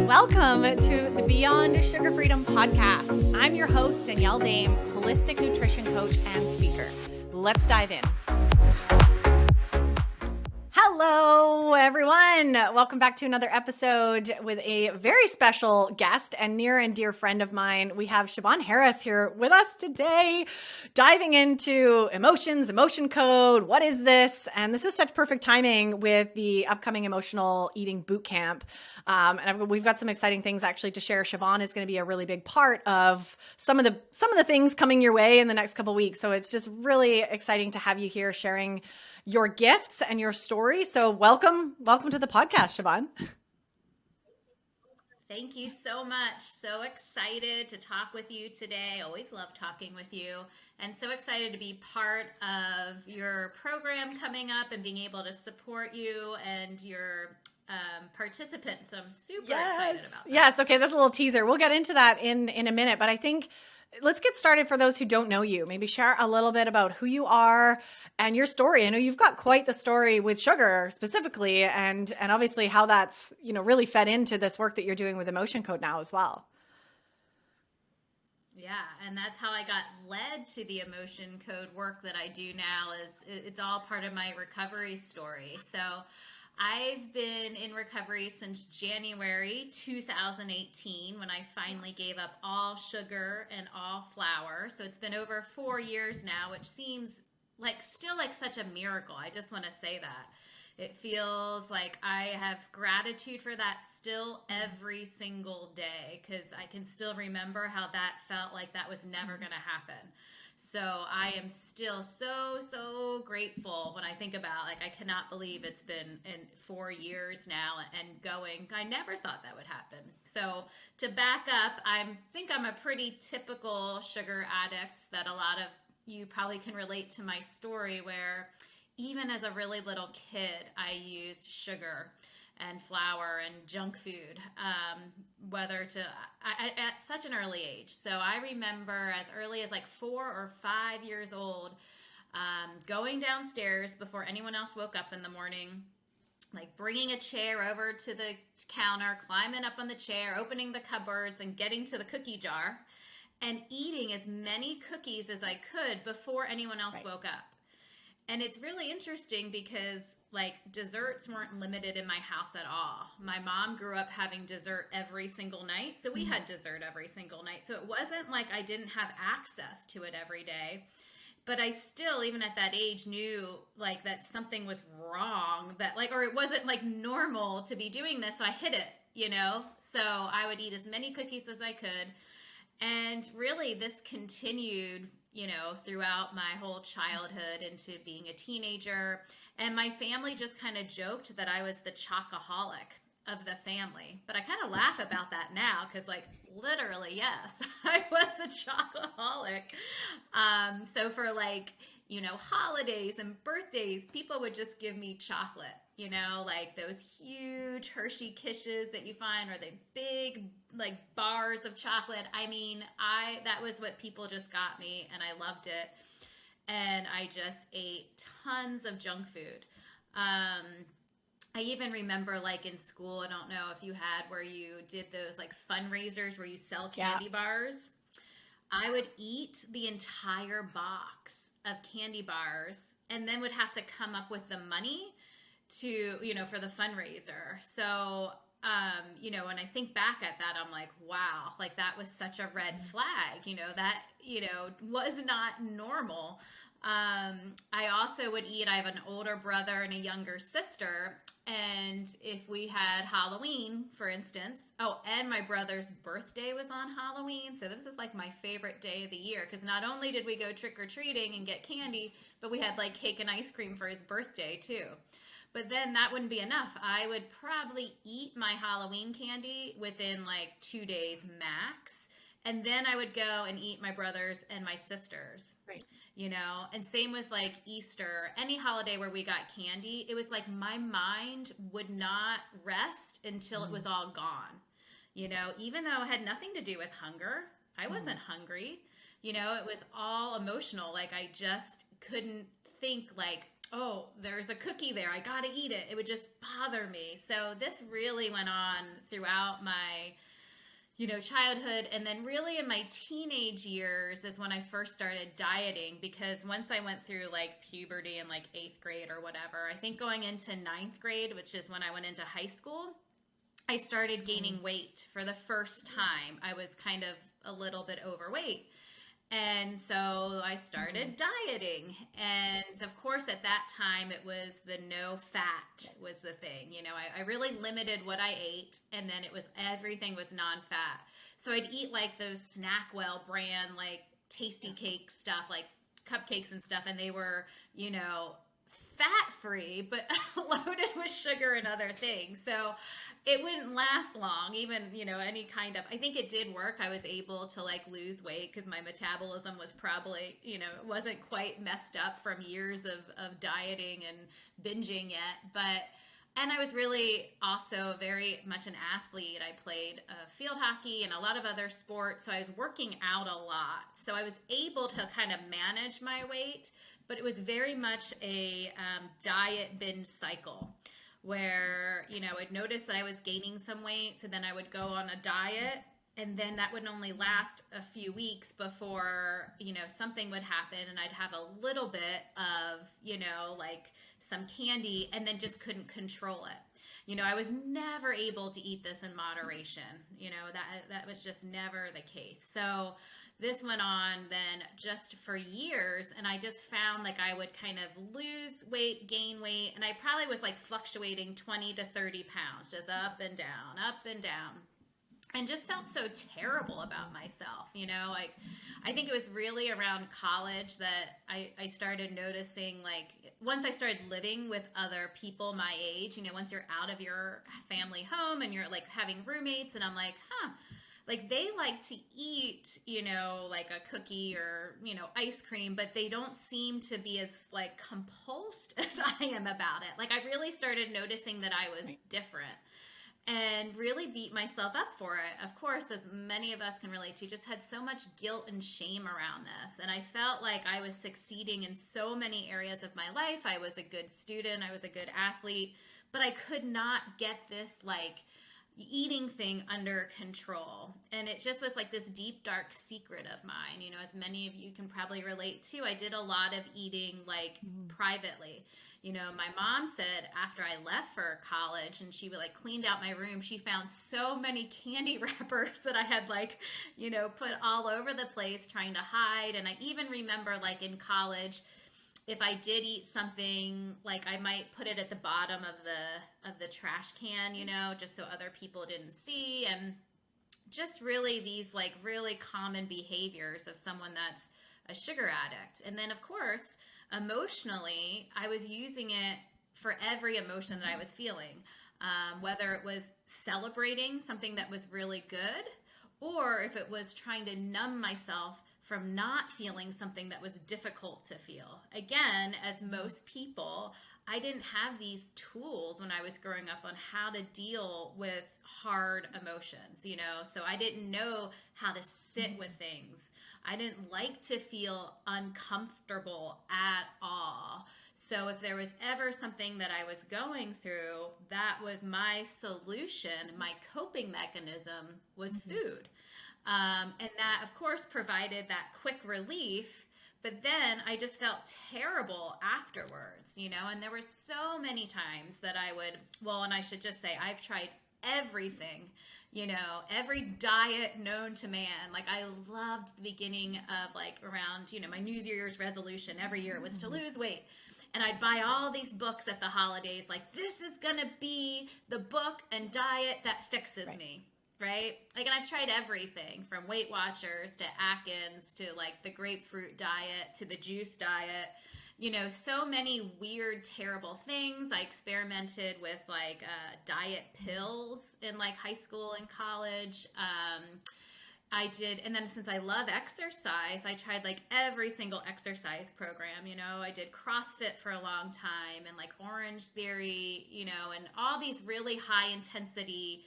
Welcome to the Beyond Sugar Freedom podcast. I'm your host, Danielle Dame, holistic nutrition coach and speaker. Let's dive in. Hello, everyone. Welcome back to another episode with a very special guest and near and dear friend of mine. We have Siobhan Harris here with us today, diving into emotions, emotion code. What is this? And this is such perfect timing with the upcoming emotional eating boot camp. And we've got some exciting things actually to share. Siobhan is going to be a really big part of some of the things coming your way in the next couple of weeks. So it's just really exciting to have you here sharing your gifts and your story. So welcome to the podcast, Siobhan. Thank you so much. So excited to talk with you today. Always love talking with you, and so excited to be part of your program coming up and being able to support you and your participants. So I'm super excited about that. Yes. Okay. That's a little teaser. We'll get into that in a minute, but I think let's get started for those who don't know you. Maybe share a little bit about who you are and your story. I know you've got quite the story with sugar specifically, and obviously how that's, really fed into this work that you're doing with Emotion Code now as well. Yeah, and that's how I got led to the Emotion Code work that I do now. It's all part of my recovery story. So I've been in recovery since January 2018 when I finally gave up all sugar and all flour. So it's been over 4 years now, which seems still like such a miracle. I just want to say that. It feels like I have gratitude for that still every single day, because I can still remember how that felt like that was never going to happen. So I am still so grateful when I think about, I cannot believe it's been in 4 years now and going. I never thought that would happen. So to back up, I think I'm a pretty typical sugar addict that a lot of you probably can relate to my story, where even as a really little kid, I used sugar and flour and junk food, at such an early age. So I remember as early as 4 or 5 years old, going downstairs before anyone else woke up in the morning, bringing a chair over to the counter, climbing up on the chair, opening the cupboards and getting to the cookie jar and eating as many cookies as I could before anyone else woke up. And it's really interesting because desserts weren't limited in my house at all. My mom grew up having dessert every single night. So we had dessert every single night. So it wasn't like I didn't have access to it every day. But I still, even at that age, knew that something was wrong, or it wasn't normal to be doing this. So I hid it, So I would eat as many cookies as I could. And really this continued throughout my whole childhood into being a teenager. And my family just kind of joked that I was the chocoholic of the family. But I kind of laugh about that now because literally, yes, I was a chocoholic. So for holidays and birthdays, people would just give me chocolate, those huge Hershey Kisses that you find, or the big bars of chocolate. I mean, that was what people just got me, and I loved it. And I just ate tons of junk food. I even remember in school, I don't know if you had where you did those fundraisers where you sell candy bars. I would eat the entire box of candy bars and then would have to come up with the money to, for the fundraiser. So, when I think back at that, I'm like, wow, that was such a red flag, that, was not normal. I also would eat, I have an older brother and a younger sister. And if we had Halloween, for instance, and my brother's birthday was on Halloween. So this is my favorite day of the year, because not only did we go trick-or-treating and get candy, but we had cake and ice cream for his birthday too. But then that wouldn't be enough. I would probably eat my Halloween candy within 2 days max. And then I would go and eat my brother's and my sister's. Right. And same with Easter, any holiday where we got candy, it was my mind would not rest until it was all gone. Even though it had nothing to do with hunger, I wasn't hungry. It was all emotional. I just couldn't think oh, there's a cookie there. I got to eat it. It would just bother me. So this really went on throughout my childhood. And then really in my teenage years is when I first started dieting, because once I went through like puberty in like eighth grade or whatever, I think going into ninth grade, which is when I went into high school, I started gaining weight for the first time. I was kind of a little bit overweight. And so I started dieting. And of course, at that time, it was the no fat was the thing. I really limited what I ate, and then everything was non fat. So I'd eat like those Snackwell brand, like tasty cake stuff, like cupcakes and stuff, and they were, fat free, but loaded with sugar and other things. So it wouldn't last long, even, any kind of, I think it did work. I was able to like lose weight because my metabolism was probably, it wasn't quite messed up from years of dieting and binging yet. And I was really also very much an athlete. I played field hockey and a lot of other sports. So I was working out a lot. So I was able to kind of manage my weight, but it was very much a diet binge cycle where, I'd notice that I was gaining some weight. So then I would go on a diet, and then that would only last a few weeks before, something would happen, and I'd have a little bit of, like some candy, and then just couldn't control it. I was never able to eat this in moderation. That was just never the case. So this went on then just for years, and I just found like I would kind of lose weight, gain weight, and I probably was like fluctuating 20 to 30 pounds, just up and down, and just felt so terrible about myself. Like I think it was really around college that I started noticing, like once I started living with other people my age, once you're out of your family home and you're like having roommates, and I'm like, like they like to eat, like a cookie or, ice cream, but they don't seem to be as like compulsed as I am about it. Like I really started noticing that I was different, and really beat myself up for it. Of course, as many of us can relate to, just had so much guilt and shame around this. And I felt like I was succeeding in so many areas of my life. I was a good student, I was a good athlete, but I could not get this like eating thing under control. And it just was like this deep, dark secret of mine. As many of you can probably relate to, I did a lot of eating like privately. My mom said after I left for college and she would like cleaned out my room, she found so many candy wrappers that I had like, put all over the place trying to hide. And I even remember like in college, if I did eat something, like I might put it at the bottom of the trash can, just so other people didn't see. And just really these like really common behaviors of someone that's a sugar addict. And then of course, emotionally, I was using it for every emotion that I was feeling, whether it was celebrating something that was really good, or if it was trying to numb myself from not feeling something that was difficult to feel. Again, as most people, I didn't have these tools when I was growing up on how to deal with hard emotions, so I didn't know how to sit with things. I didn't like to feel uncomfortable at all. So if there was ever something that I was going through, that was my solution, my coping mechanism was food. And that, of course, provided that quick relief. But then I just felt terrible afterwards, and there were so many times that I would, and I should just say, I've tried everything, every diet known to man. Like I loved the beginning of like around, my New Year's resolution every year was to lose weight. And I'd buy all these books at the holidays, like this is going to be the book and diet that fixes me. Right? Like, and I've tried everything from Weight Watchers to Atkins to like the grapefruit diet to the juice diet, so many weird, terrible things. I experimented with like diet pills in like high school and college. I did, and then since I love exercise, I tried like every single exercise program. I did CrossFit for a long time and like Orange Theory, and all these really high intensity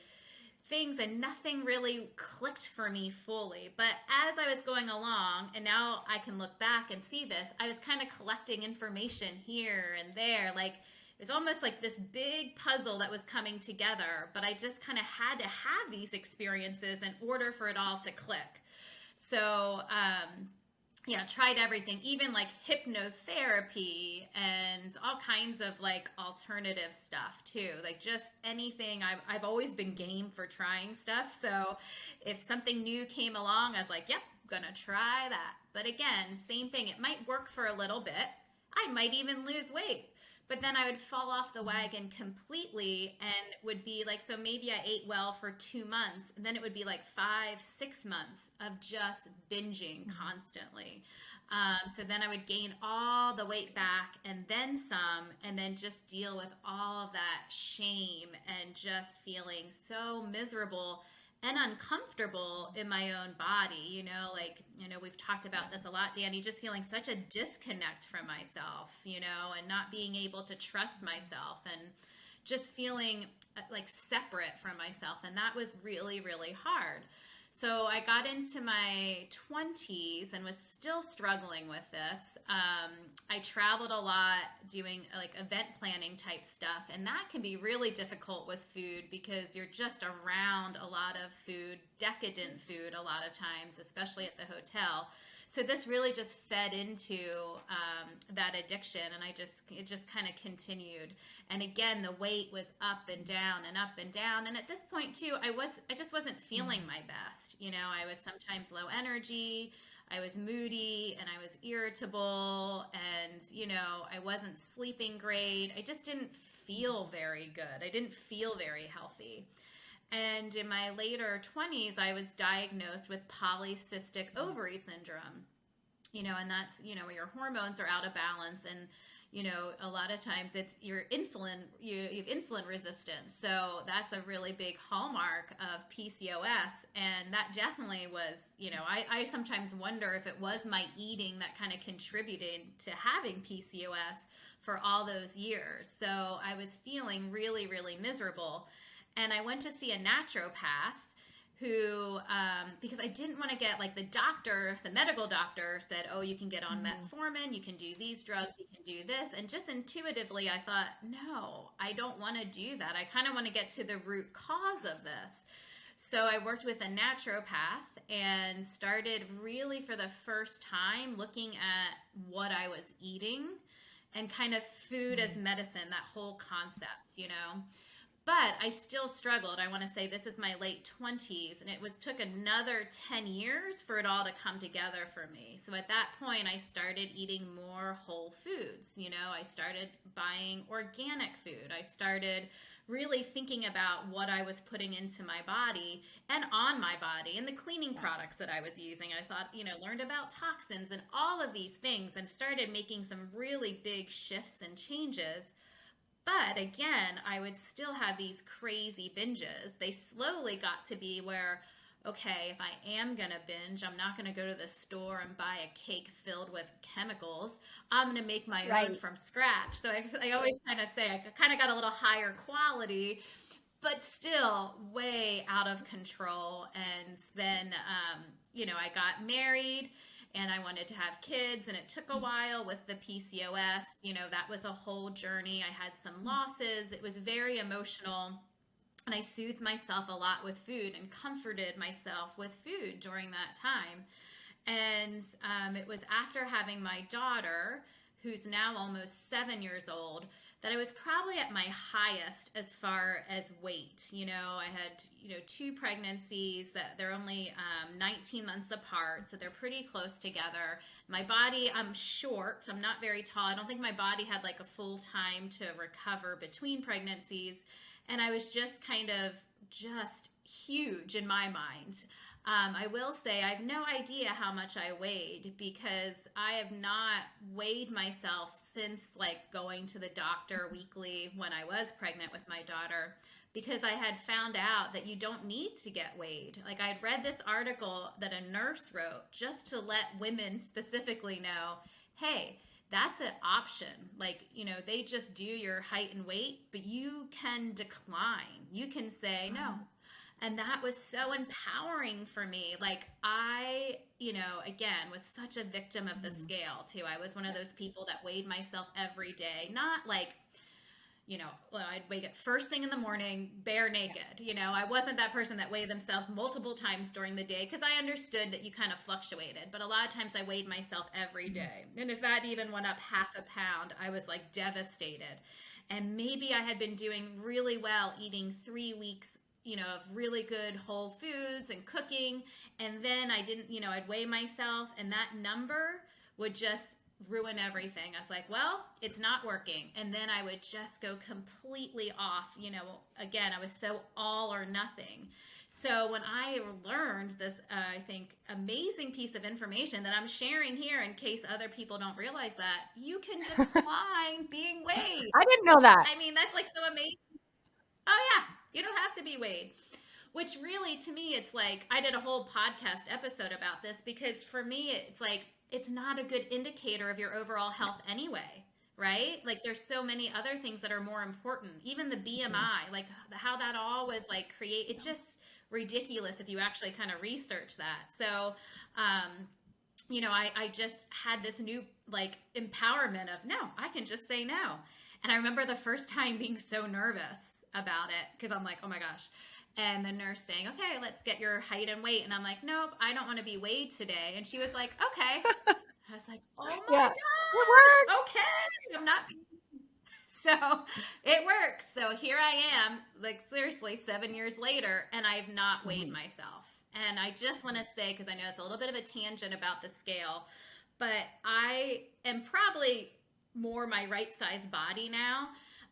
things, and nothing really clicked for me fully. But as I was going along, and now I can look back and see this, I was kind of collecting information here and there. Like, it was almost like this big puzzle that was coming together, but I just kind of had to have these experiences in order for it all to click. So, tried everything, even like hypnotherapy and all kinds of like alternative stuff too. Like just anything. I've always been game for trying stuff. So if something new came along, I was like, yep, gonna try that. But again, same thing. It might work for a little bit. I might even lose weight. But then I would fall off the wagon completely and would be like, so maybe I ate well for 2 months, and then it would be like 5-6 months of just binging constantly. So then I would gain all the weight back and then some, and then just deal with all of that shame and just feeling so miserable and uncomfortable in my own body. We've talked about this a lot, Danny, just feeling such a disconnect from myself, and not being able to trust myself and just feeling like separate from myself. And that was really, really hard. So I got into my 20s and was still struggling with this. I traveled a lot doing like event planning type stuff, and that can be really difficult with food because you're just around a lot of food, decadent food a lot of times, especially at the hotel. So this really just fed into that addiction, and it just kind of continued. And again, the weight was up and down and up and down. And at this point too, I just wasn't feeling my best. I was sometimes low energy, I was moody, and I was irritable, and I wasn't sleeping great. I just didn't feel very good. I didn't feel very healthy. And in my later 20s, I was diagnosed with polycystic ovary syndrome, and that's, where your hormones are out of balance. And, a lot of times it's your insulin, you have insulin resistance. So that's a really big hallmark of PCOS. And that definitely was, I sometimes wonder if it was my eating that kind of contributed to having PCOS for all those years. So I was feeling really, really miserable. And I went to see a naturopath who, because I didn't want to get, like, the medical doctor said, oh, you can get on metformin, you can do these drugs, you can do this. And just intuitively, I thought, no, I don't want to do that. I kind of want to get to the root cause of this. So I worked with a naturopath and started really for the first time looking at what I was eating and kind of food as medicine, that whole concept, But I still struggled. I want to say this is my late 20s, and it took another 10 years for it all to come together for me. So at that point, I started eating more whole foods. I started buying organic food. I started really thinking about what I was putting into my body and on my body and the cleaning products that I was using. I thought, learned about toxins and all of these things and started making some really big shifts and changes. But again, I would still have these crazy binges. They slowly got to be where, okay, if I am going to binge, I'm not going to go to the store and buy a cake filled with chemicals. I'm going to make my own from scratch. So I always kind of say I kind of got a little higher quality, but still way out of control. And then, I got married. And I wanted to have kids, and it took a while with the PCOS. That was a whole journey. I had some losses. It was very emotional. And I soothed myself a lot with food and comforted myself with food during that time. And it was after having my daughter, who's now almost 7 years old, that I was probably at my highest as far as weight. I had, 2 pregnancies that they're only 19 months apart, so they're pretty close together. My body, I'm short, so I'm not very tall. I don't think my body had like a full time to recover between pregnancies. And I was just kind of just huge in my mind. I will say I have no idea how much I weighed because I have not weighed myself since like going to the doctor weekly when I was pregnant with my daughter, because I had found out that you don't need to get weighed. Like, I had read this article that a nurse wrote just to let women specifically know, hey, that's an option. Like, they just do your height and weight, but you can decline. You can say, no, And that was so empowering for me. Like I, again, was such a victim of the scale too. I was one of those people that weighed myself every day, not like, I'd wake up first thing in the morning, bare naked. I wasn't that person that weighed themselves multiple times during the day because I understood that you kind of fluctuated. But a lot of times I weighed myself every day. And if that even went up half a pound, I was like devastated. And maybe I had been doing really well eating 3 weeks of really good whole foods and cooking. And then I didn't, I'd weigh myself and that number would just ruin everything. I was like, well, it's not working. And then I would just go completely off. Again, I was so all or nothing. So when I learned this, I think, amazing piece of information that I'm sharing here in case other people don't realize that, you can decline being weighed. I didn't know that. I mean, that's like so amazing. Oh, yeah. You don't have to be weighed. Which really, to me, it's like, I did a whole podcast episode about this because for me, it's like, it's not a good indicator of your overall health anyway, right? Like there's so many other things that are more important. Even the BMI, like how that all was like it's just ridiculous if you actually kind of research that. So, I just had this new like empowerment of no, I can just say no. And I remember the first time being so nervous about it because I'm like, oh my gosh. And the nurse saying, okay, let's get your height and weight. And I'm like, nope, I don't want to be weighed today. And she was like, okay. I was like, oh my gosh, it works. okay. I'm not. So it works. So here I am, like seriously, 7 years later, and I've not weighed myself. And I just want to say, because I know it's a little bit of a tangent about the scale, but I am probably more my right size body now.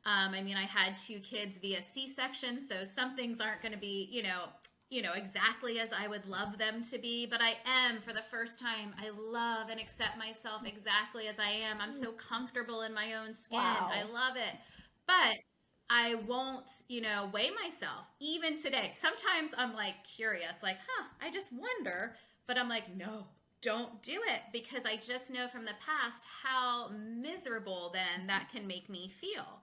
I mean, I had 2 kids via C-section, so some things aren't going to be, exactly as I would love them to be. But I am, for the first time, I love and accept myself exactly as I am. I'm so comfortable in my own skin. Wow. I love it. But I won't, weigh myself even today. Sometimes I'm like curious, like, I just wonder. But I'm like, no, don't do it because I just know from the past how miserable then that can make me feel.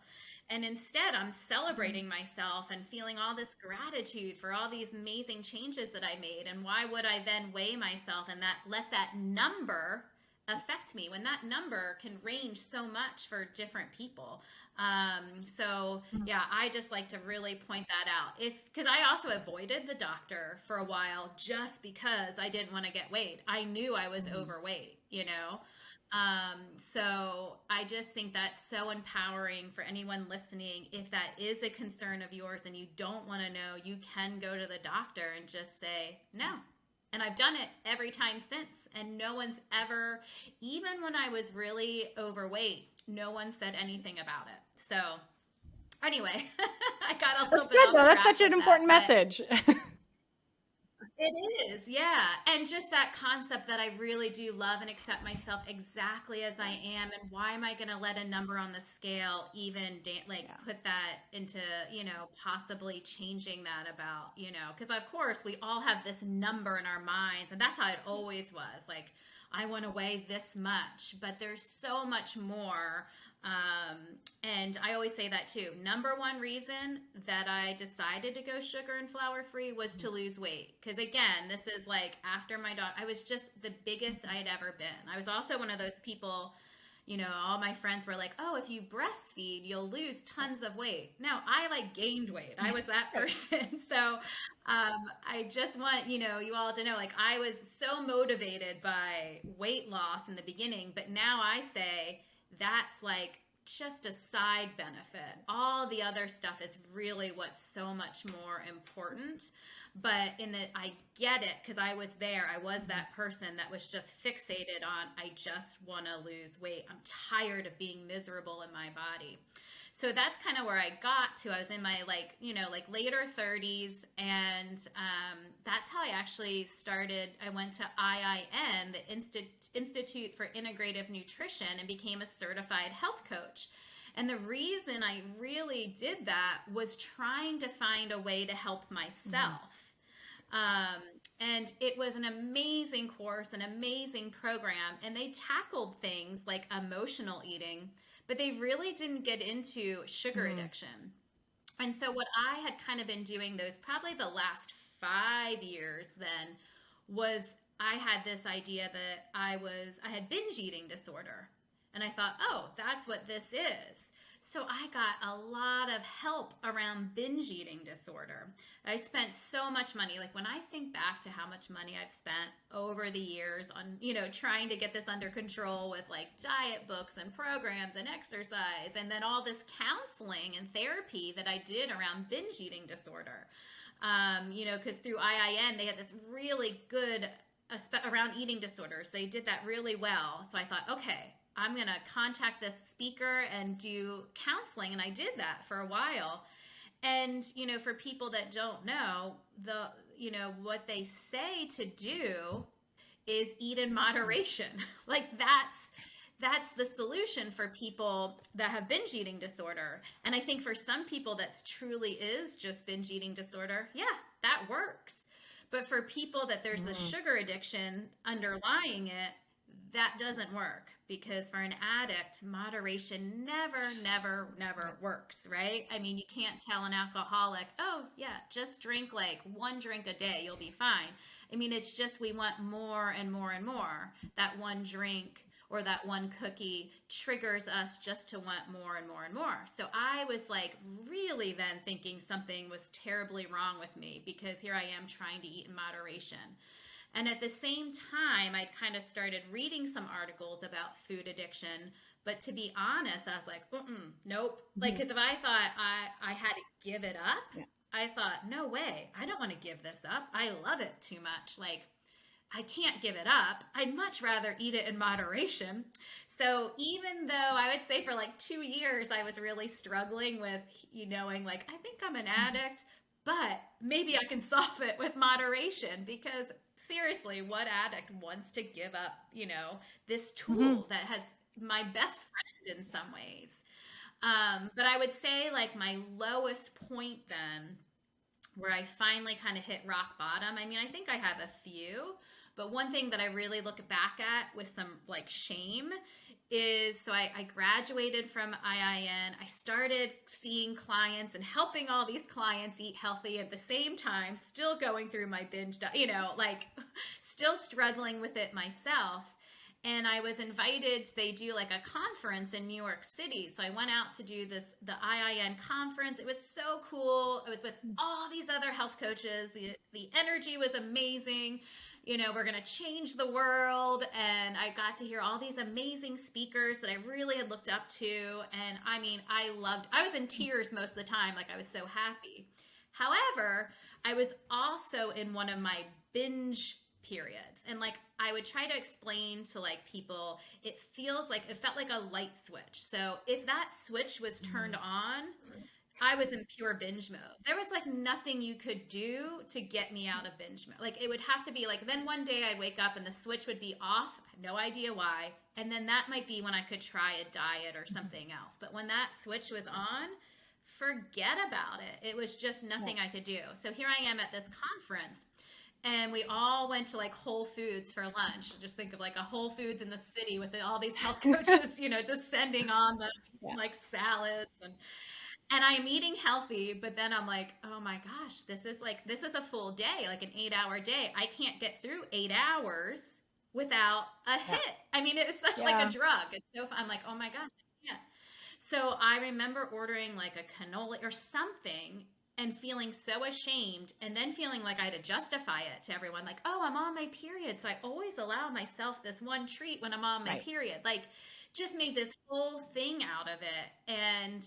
And instead, I'm celebrating myself and feeling all this gratitude for all these amazing changes that I made. And why would I then weigh myself and let that number affect me when that number can range so much for different people? I just like to really point that out. Because I also avoided the doctor for a while just because I didn't want to get weighed. I knew I was overweight, So I just think that's so empowering for anyone listening. If that is a concern of yours and you don't want to know, you can go to the doctor and just say no. And I've done it every time since. And no one's ever, even when I was really overweight, no one said anything about it. So anyway, I got a little bit off track. That's such an important message. It is, yeah. And just that concept that I really do love and accept myself exactly as I am. And why am I going to let a number on the scale even put that into, possibly changing that about, because of course we all have this number in our minds. And that's how it always was. Like, I want to weigh this much, but there's so much more. And I always say that too. Number one reason that I decided to go sugar and flour free was to lose weight. Because again, this is like after my daughter, I was just the biggest I had ever been. I was also one of those people, all my friends were like, oh, if you breastfeed, you'll lose tons of weight. No, I like gained weight. I was that person. So I just want, you all to know, like I was so motivated by weight loss in the beginning, but now I say, that's like just a side benefit. All the other stuff is really what's so much more important. But I get it because I was there. I was that person that was just fixated on, I just want to lose weight. I'm tired of being miserable in my body. So that's kind of where I got to. I was in my later 30s, and that's how I actually started. I went to IIN, the Institute for Integrative Nutrition, and became a certified health coach. And the reason I really did that was trying to find a way to help myself. And it was an amazing course, an amazing program, and they tackled things like emotional eating, but they really didn't get into sugar addiction. And so what I had kind of been doing those probably the last 5 years then was I had this idea that I had binge eating disorder. And I thought, oh, that's what this is. So I got a lot of help around binge eating disorder. I spent so much money. Like when I think back to how much money I've spent over the years on, trying to get this under control with like diet books and programs and exercise, and then all this counseling and therapy that I did around binge eating disorder. Because through IIN, they had this really good around eating disorders. They did that really well. So I thought, okay, I'm going to contact this speaker and do counseling. And I did that for a while. And, for people that don't know, what they say to do is eat in moderation. Like that's the solution for people that have binge eating disorder. And I think for some people that's truly is just binge eating disorder. Yeah, that works. But for people that there's a sugar addiction underlying it, that doesn't work, because for an addict, moderation never works, right? I mean, you can't tell an alcoholic, oh yeah, just drink like 1 drink a day, you'll be fine. I mean, it's just we want more and more and more. That 1 drink or that 1 cookie triggers us just to want more and more and more. So I was like really then thinking something was terribly wrong with me, because here I am trying to eat in moderation. And at the same time, I kind of started reading some articles about food addiction. But to be honest, I was like, nope. Like, because if I thought I had to give it up, I thought, no way, I don't want to give this up. I love it too much. Like, I can't give it up. I'd much rather eat it in moderation. So even though I would say for like 2 years, I was really struggling with, knowing like, I think I'm an addict, but maybe I can solve it with moderation, because seriously, what addict wants to give up, this tool that has my best friend in some ways? But I would say like my lowest point then, where I finally kind of hit rock bottom. I mean, I think I have a few, but one thing that I really look back at with some like shame is, so I graduated from IIN. I started seeing clients and helping all these clients eat healthy at the same time, still going through my binge diet, like still struggling with it myself. And I was invited, they do like a conference in New York City. So I went out to do the IIN conference. It was so cool. I was with all these other health coaches. The energy was amazing. We're going to change the world. And I got to hear all these amazing speakers that I really had looked up to. And I mean, I was in tears most of the time. Like, I was so happy. However, I was also in one of my binge periods. And like, I would try to explain to like people, it felt like a light switch. So if that switch was turned on, I was in pure binge mode. There was like nothing you could do to get me out of binge mode. Like, it would have to be like, then one day I'd wake up and the switch would be off. I have no idea why. And then that might be when I could try a diet or something else. But when that switch was on, forget about it. It was just nothing I could do. So here I am at this conference, and we all went to like Whole Foods for lunch. Just think of like a Whole Foods in the city with all these health coaches, just sending on the like salads, and I'm eating healthy, but then I'm like, oh my gosh, this is a full day, like an 8-hour day. I can't get through 8 hours without a hit. I mean, it was such like a drug. It's so fun. I'm like, oh my gosh, I can't. So I remember ordering like a cannoli or something and feeling so ashamed, and then feeling like I had to justify it to everyone. Like, oh, I'm on my period, so I always allow myself this one treat when I'm on my period. Like, just made this whole thing out of it. And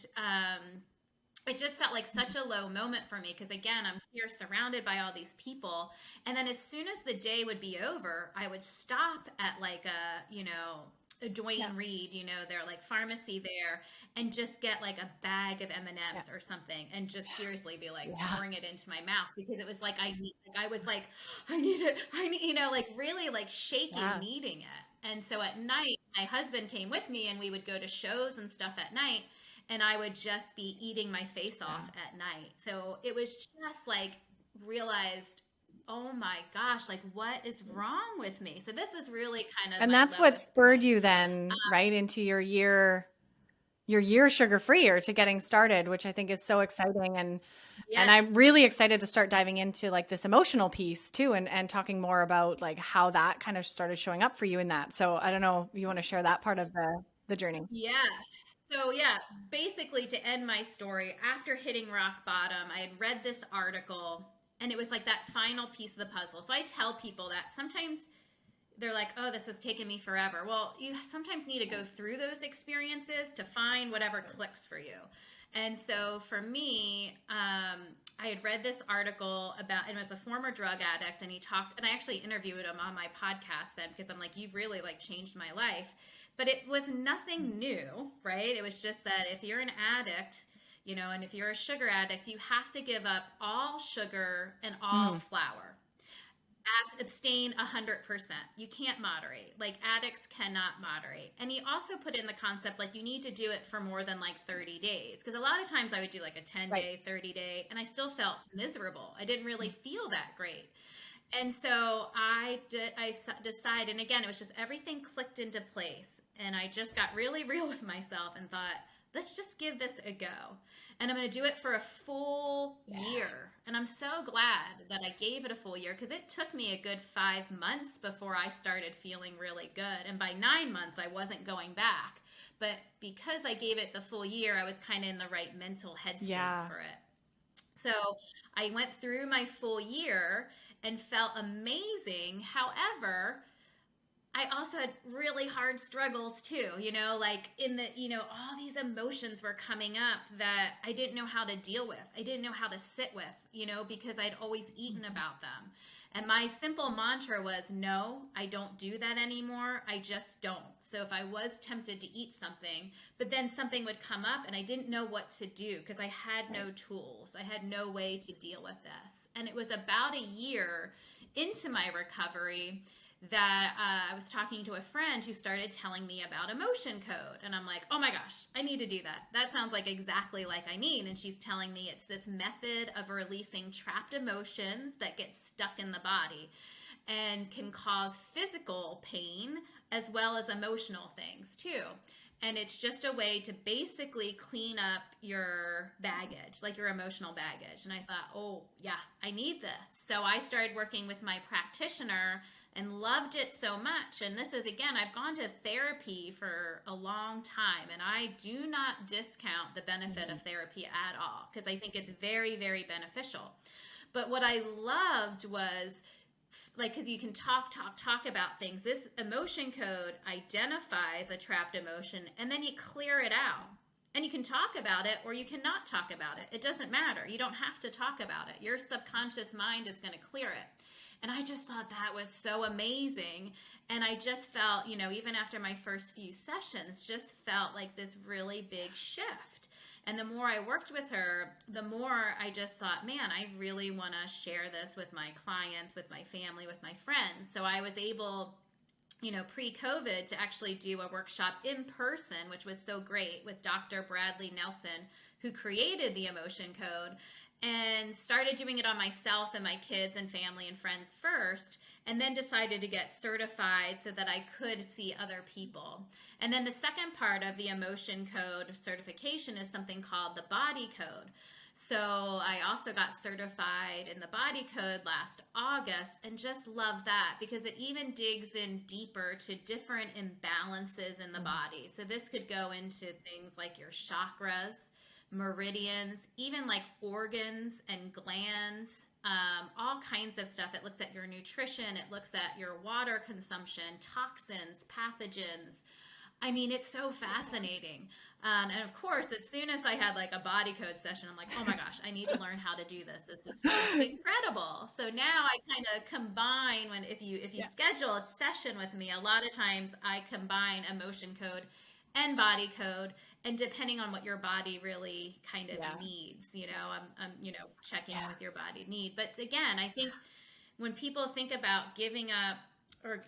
it just felt like such a low moment for me, because again, I'm here surrounded by all these people. And then as soon as the day would be over, I would stop at like a Dwayne Reed, their like pharmacy there, and just get like a bag of M&Ms or something, and just seriously be like pouring it into my mouth, because it was like I need it, like really like shaking, needing it. And so at night, my husband came with me, and we would go to shows and stuff at night, and I would just be eating my face off at night. So it was just like realized, oh my gosh, like what is wrong with me? So this was really kind of, and that's what spurred you then right into your year your year sugar free or to getting started, which I think is so exciting. And Yes. I'm really excited to start diving into like this emotional piece too, and talking more about like how that kind of started showing up for you in that. So I don't know if you want to share that part of the journey. Yeah. So, yeah, basically to end my story, after hitting rock bottom, I had read this article and it was like that final piece of the puzzle. So I tell people that sometimes they're like, oh, this has taken me forever. Well, you sometimes need to go through those experiences to find whatever clicks for you. And so for me, I had read this article about, it was a former drug addict, and he talked, and I actually interviewed him on my podcast then because I'm like, you really like changed my life. But it was nothing new, right? It was just that if you're an addict, and if you're a sugar addict, you have to give up all sugar and all flour. Abstain 100%. You can't moderate. Like addicts cannot moderate. And he also put in the concept like you need to do it for more than like 30 days. Because a lot of times I would do like a 10-day, 30-day, and I still felt miserable. I didn't really feel that great. And so I decided, and again, it was just everything clicked into place. And I just got really real with myself and thought, let's just give this a go. And I'm going to do it for a full year. And I'm so glad that I gave it a full year because it took me a good 5 months before I started feeling really good. And by 9 months, I wasn't going back. But because I gave it the full year, I was kind of in the right mental headspace for it. So I went through my full year and felt amazing. However, I also had really hard struggles too, like all these emotions were coming up that I didn't know how to deal with. I didn't know how to sit with, because I'd always eaten about them. And my simple mantra was, no, I don't do that anymore. I just don't. So if I was tempted to eat something, but then something would come up and I didn't know what to do because I had no tools. I had no way to deal with this. And it was about a year into my recovery that I was talking to a friend who started telling me about emotion code. And I'm like, oh my gosh, I need to do that. That sounds like exactly like I need. And she's telling me it's this method of releasing trapped emotions that get stuck in the body and can cause physical pain as well as emotional things too. And it's just a way to basically clean up your baggage, like your emotional baggage. And I thought, oh, yeah, I need this. So I started working with my practitioner and loved it so much. And this is, again, I've gone to therapy for a long time, and I do not discount the benefit of therapy at all because I think it's very, very beneficial. But what I loved was, like, because you can talk about things. This emotion code identifies a trapped emotion and then you clear it out. And you can talk about it or you cannot talk about it. It doesn't matter. You don't have to talk about it. Your subconscious mind is going to clear it. And I just thought that was so amazing. And I just felt, even after my first few sessions, just felt like this really big shift. And the more I worked with her, the more I just thought, man, I really want to share this with my clients, with my family, with my friends. So I was able, pre-COVID to actually do a workshop in person, which was so great, with Dr. Bradley Nelson, who created the emotion code, and started doing it on myself and my kids and family and friends first, and then decided to get certified so that I could see other people. And then the second part of the emotion code certification is something called the body code. So I also got certified in the body code last August and just love that because it even digs in deeper to different imbalances in the body. So this could go into things like your chakras, meridians, even like organs and glands, all kinds of stuff. It looks at your nutrition, it looks at your water consumption, toxins, pathogens. I mean, it's so fascinating. And of course, as soon as I had like a body code session, I'm like, oh my gosh, I need to learn how to do this. This is just incredible. So now I kind of combine if you schedule a session with me, a lot of times I combine emotion code and body code, and depending on what your body really kind of needs, I'm checking in with your body need. But again, I think when people think about giving up or,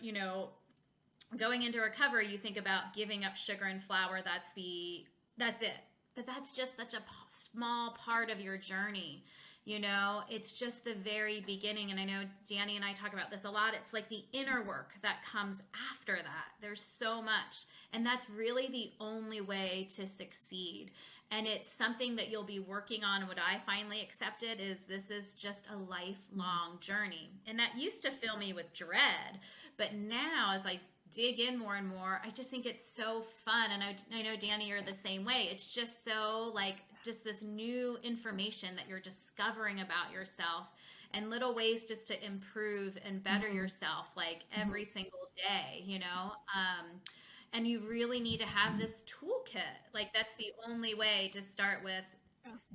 going into recovery, you think about giving up sugar and flour. That's it. But that's just such a small part of your journey. It's just the very beginning. And I know Danny and I talk about this a lot. It's like the inner work that comes after that. There's so much. And that's really the only way to succeed. And it's something that you'll be working on. What I finally accepted is this is just a lifelong journey. And that used to fill me with dread. But now as I dig in more and more, I just think it's so fun. And I know, Danny, you're the same way. It's just so just this new information that you're discovering about yourself and little ways just to improve and better yourself every single day, and you really need to have this toolkit. That's the only way to start with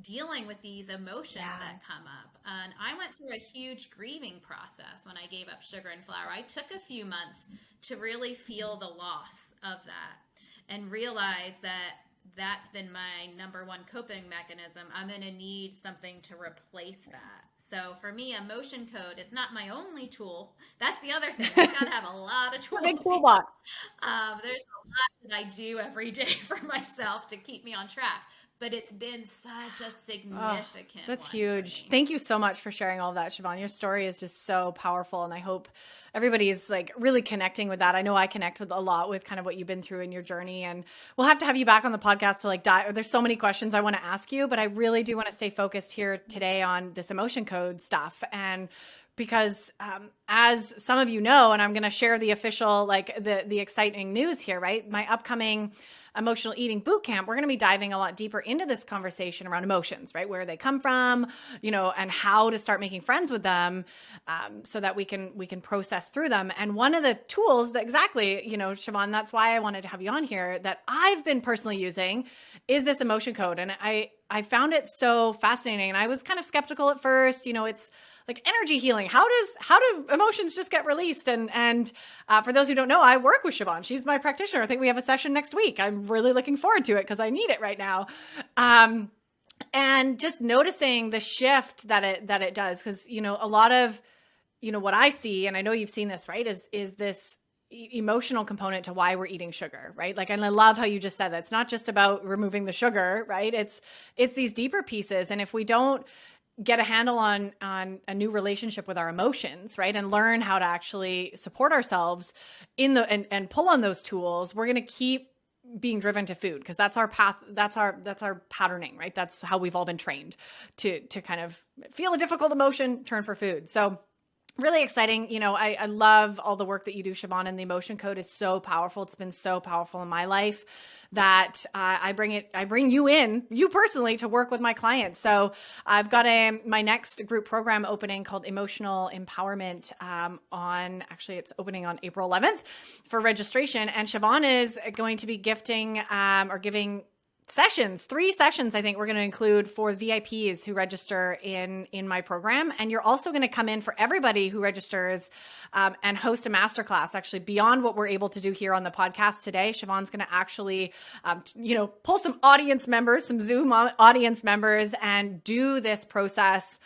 dealing with these emotions that come up. And I went through a huge grieving process when I gave up sugar and flour. I took a few months to really feel the loss of that and realize that that's been my number one coping mechanism. I'm going to need something to replace that. So for me, emotion code, it's not my only tool. That's the other thing. I've got to have a lot of tools. Big toolbox. There's a lot that I do every day for myself to keep me on track. But it's been such a significant that's huge. Thank you so much for sharing all of that, Siobhan. Your story is just so powerful. And I hope everybody's really connecting with that. I know I connect with a lot with kind of what you've been through in your journey, and we'll have to have you back on the podcast to dive. There's so many questions I want to ask you, but I really do want to stay focused here today on this emotion code stuff. And because as some of you know, and I'm going to share the official, the exciting news here, right? My upcoming emotional eating bootcamp, we're going to be diving a lot deeper into this conversation around emotions, right? Where they come from, and how to start making friends with them, so that we can process through them. And one of the tools that Siobhan, that's why I wanted to have you on here, that I've been personally using is this emotion code. And I found it so fascinating. And I was kind of skeptical at first. It's like energy healing. How do emotions just get released? And for those who don't know, I work with Siobhan. She's my practitioner. I think we have a session next week. I'm really looking forward to it because I need it right now. And just noticing the shift that it does. Because, a lot of, what I see, and I know you've seen this, right, is this emotional component to why we're eating sugar, right? And I love how you just said that. It's not just about removing the sugar, right? It's these deeper pieces. And if we don't get a handle on a new relationship with our emotions, right? And learn how to actually support ourselves and pull on those tools, we're going to keep being driven to food because that's our path. That's our patterning, right? That's how we've all been trained to kind of feel a difficult emotion, turn for food. So really exciting. I love all the work that you do, Siobhan, and the emotion code is so powerful. It's been so powerful in my life that I bring you personally to work with my clients. So I've got my next group program opening called Emotional Empowerment it's opening on April 11th for registration. And Siobhan is going to be giving 3 sessions, I think we're going to include for VIPs who register in my program. And you're also going to come in for everybody who registers and host a masterclass, actually beyond what we're able to do here on the podcast today. Siobhan's going to actually, pull some audience members, some Zoom audience members, and do this process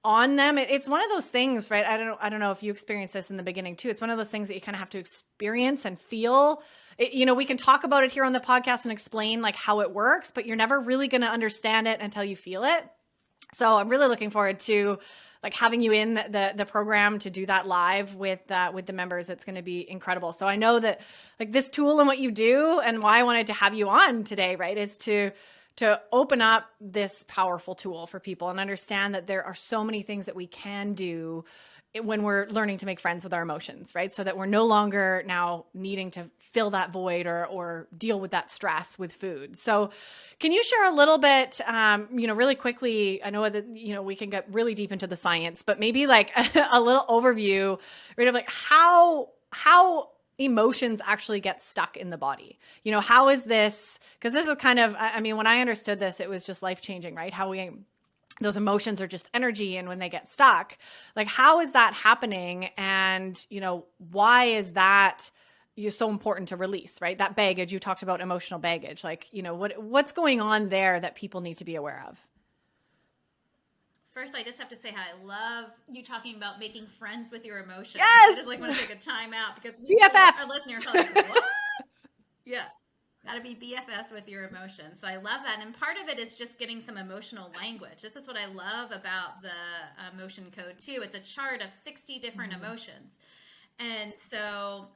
on them. It's one of those things, right? I don't know if you experienced this in the beginning too. It's one of those things that you kind of have to experience and feel. We can talk about it here on the podcast and explain how it works, but you're never really going to understand it until you feel it. So I'm really looking forward to having you in the program to do that live with the members. It's going to be incredible. So I know that this tool and what you do and why I wanted to have you on today, right, is to open up this powerful tool for people and understand that there are so many things that we can do when we're learning to make friends with our emotions, right? So that we're no longer now needing to fill that void or deal with that stress with food. So can you share a little bit, really quickly, I know that, we can get really deep into the science, but maybe a little overview, right, of how emotions actually get stuck in the body. How is this, because this is kind of, when I understood this, it was just life-changing, right? Those emotions are just energy. And when they get stuck, how is that happening? And, why is that so important to release, right? That baggage, you talked about emotional baggage, what's going on there that people need to be aware of? First, I just have to say how I love you talking about making friends with your emotions. Yes! I just want to take a time out because BFFs. our listeners are like, what? Yeah. Got to be BFFs with your emotions. So I love that. And part of it is just getting some emotional language. This is what I love about the emotion code too. It's a chart of 60 different emotions. And so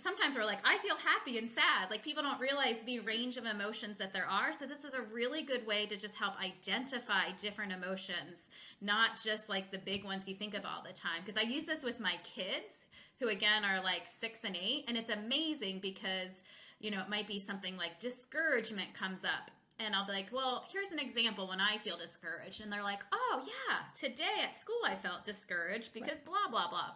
sometimes we're like, I feel happy and sad. Like people don't realize the range of emotions that there are. So this is a really good way to just help identify different emotions, not just like the big ones you think of all the time. Because I use this with my kids who again are like 6 and 8. And it's amazing because it might be something like discouragement comes up. And I'll be like, well, here's an example when I feel discouraged. And they're like, oh, yeah, today at school I felt discouraged because blah, blah, blah.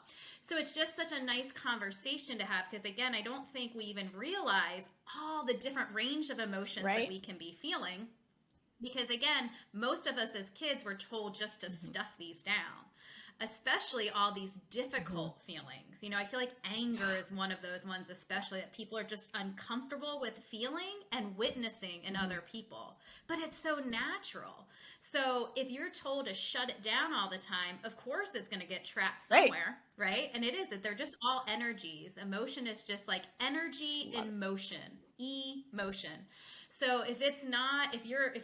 So it's just such a nice conversation to have because, again, I don't think we even realize all the different range of emotions that we can be feeling. Because, again, most of us as kids were told just to stuff these down. Especially all these difficult feelings. I feel like anger is one of those ones, especially that people are just uncomfortable with feeling and witnessing in other people. But it's so natural. So if you're told to shut it down all the time, of course it's going to get trapped somewhere, right? And it is that they're just all energies. Emotion is just like energy in motion, emotion. So if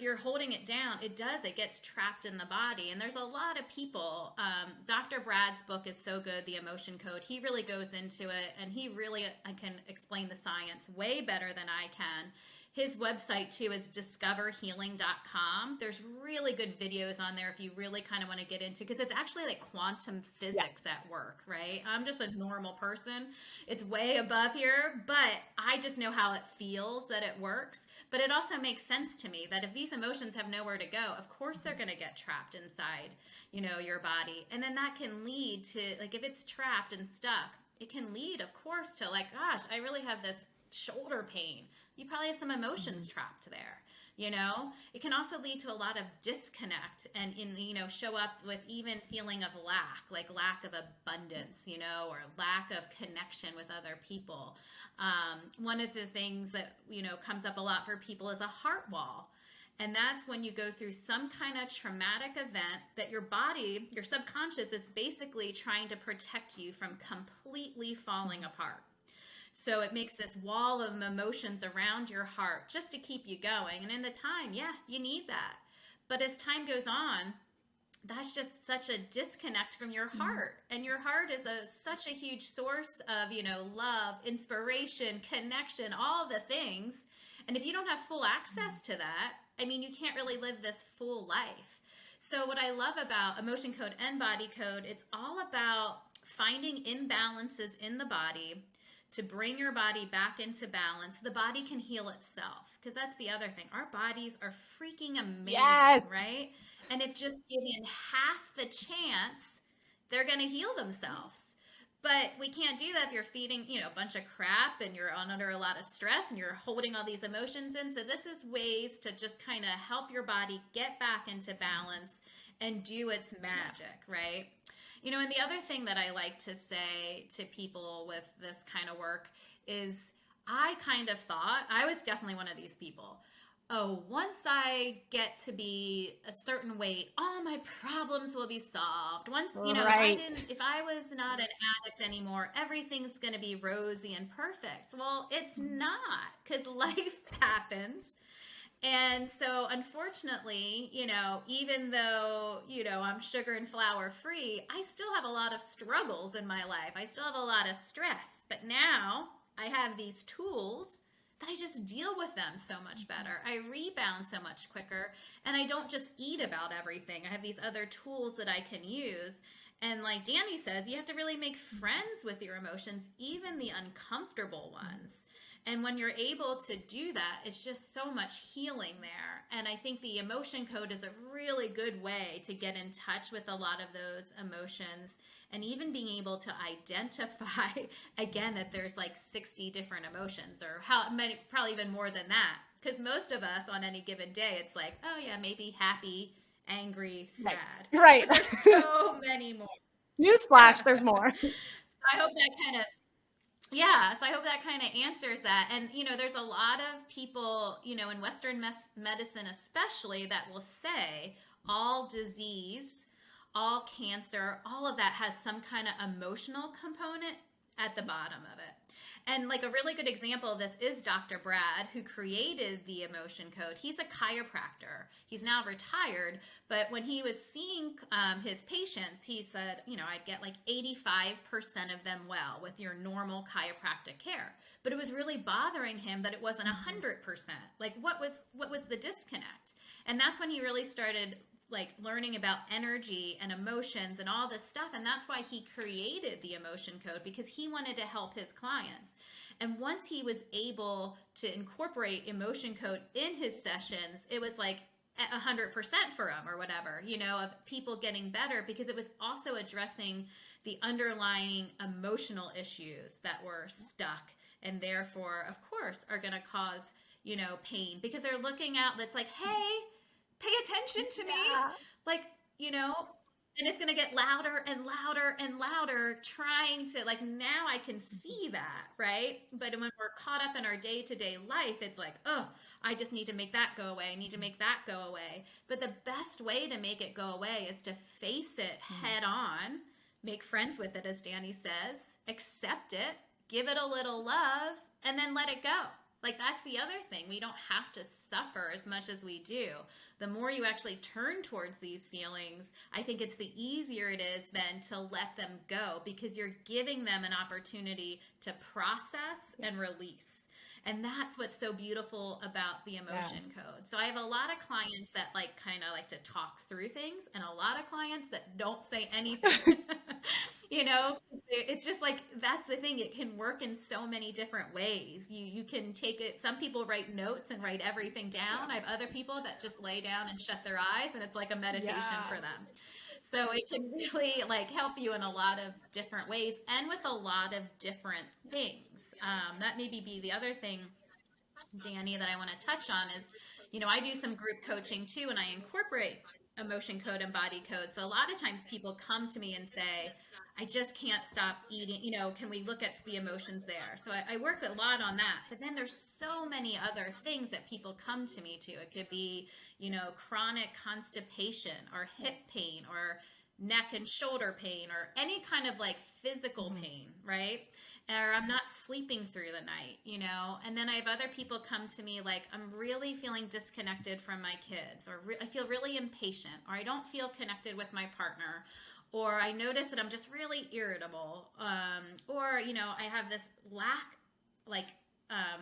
you're holding it down, it gets trapped in the body. And there's a lot of people, Dr. Brad's book is so good, The Emotion Code. He really goes into it and he really can explain the science way better than I can. His website too is discoverhealing.com. There's really good videos on there if you really kind of want to get into, because it's actually like quantum physics at work, right? I'm just a normal person. It's way above here, but I just know how it feels that it works. But it also makes sense to me that if these emotions have nowhere to go, of course they're going to get trapped inside, your body. And then that can lead to, like, if it's trapped and stuck, it can lead, of course, to like, gosh, I really have this shoulder pain. You probably have some emotions trapped there. It can also lead to a lot of disconnect and show up with even feeling of lack of abundance, or lack of connection with other people. One of the things that, comes up a lot for people is a heart wall. And that's when you go through some kind of traumatic event that your body, your subconscious is basically trying to protect you from completely falling apart. So it makes this wall of emotions around your heart just to keep you going. And in the time, you need that. But as time goes on, that's just such a disconnect from your heart. And your heart is such a huge source of, love, inspiration, connection, all the things. And if you don't have full access to that, you can't really live this full life. So what I love about Emotion Code and Body Code, it's all about finding imbalances in the body to bring your body back into balance. The body can heal itself, because that's the other thing. Our bodies are freaking amazing, right? And if just given half the chance, they're going to heal themselves. But we can't do that if you're feeding, a bunch of crap and you're under a lot of stress and you're holding all these emotions in. So this is ways to just kind of help your body get back into balance and do its magic, right? And the other thing that I like to say to people with this kind of work is I kind of thought, I was definitely one of these people. Oh, once I get to be a certain weight, all my problems will be solved. Once, if I was not an addict anymore, everything's going to be rosy and perfect. Well, it's not, because life happens. And so unfortunately, even though, I'm sugar and flour free, I still have a lot of struggles in my life. I still have a lot of stress. But now I have these tools that I just deal with them so much better. I rebound so much quicker, and I don't just eat about everything. I have these other tools that I can use. And like Danny says, you have to really make friends with your emotions, even the uncomfortable ones. And when you're able to do that, it's just so much healing there. And I think the Emotion Code is a really good way to get in touch with a lot of those emotions, and even being able to identify, again, that there's like 60 different emotions, or how many, probably even more than that. Because most of us on any given day, it's like, oh yeah, maybe happy, angry, sad. Right. But there's so many more. Newsflash, there's more. So I hope that kind of answers that. And, there's a lot of people, in Western medicine especially, that will say all disease, all cancer, all of that has some kind of emotional component at the bottom of it. And like a really good example of this is Dr. Brad, who created the emotion code. He's a chiropractor. He's now retired, but when he was seeing his patients, he said, I'd get like 85% of them well with your normal chiropractic care. But it was really bothering him that it wasn't 100%. Like what was the disconnect? And that's when he really started like learning about energy and emotions and all this stuff. And that's why he created the emotion code, because he wanted to help his clients. And once he was able to incorporate emotion code in his sessions, it was like 100% for him or whatever, of people getting better, because it was also addressing the underlying emotional issues that were stuck and therefore, of course, are going to cause, pain, because they're looking out that's like, hey, pay attention to me. Like, and it's going to get louder and louder and louder, trying to like, now I can see that, right? But when we're caught up in our day-to-day life, it's like, oh, I just need to make that go away. I need to make that go away. But the best way to make it go away is to face it head on, make friends with it, as Danny says, accept it, give it a little love, and then let it go. Like, that's the other thing. We don't have to suffer as much as we do. The more you actually turn towards these feelings, I think it's the easier it is then to let them go, because you're giving them an opportunity to process and release. And that's what's so beautiful about the emotion code. So I have a lot of clients that like kind of like to talk through things, and a lot of clients that don't say anything. It's just like, that's the thing. It can work in so many different ways. You can take it. Some people write notes and write everything down. I have other people that just lay down and shut their eyes, and it's like a meditation for them. So it can really like help you in a lot of different ways and with a lot of different things. That maybe be the other thing, Danny, that I want to touch on is, I do some group coaching too, and I incorporate emotion code and body code. So a lot of times people come to me and say, I just can't stop eating, can we look at the emotions there? So I work a lot on that. But then there's so many other things that people come to me to. It could be, chronic constipation or hip pain or neck and shoulder pain or any kind of like physical pain, right? Or I'm not sleeping through the night, and then I have other people come to me like, I'm really feeling disconnected from my kids, or I feel really impatient, or I don't feel connected with my partner, or I notice that I'm just really irritable, or, I have this lack,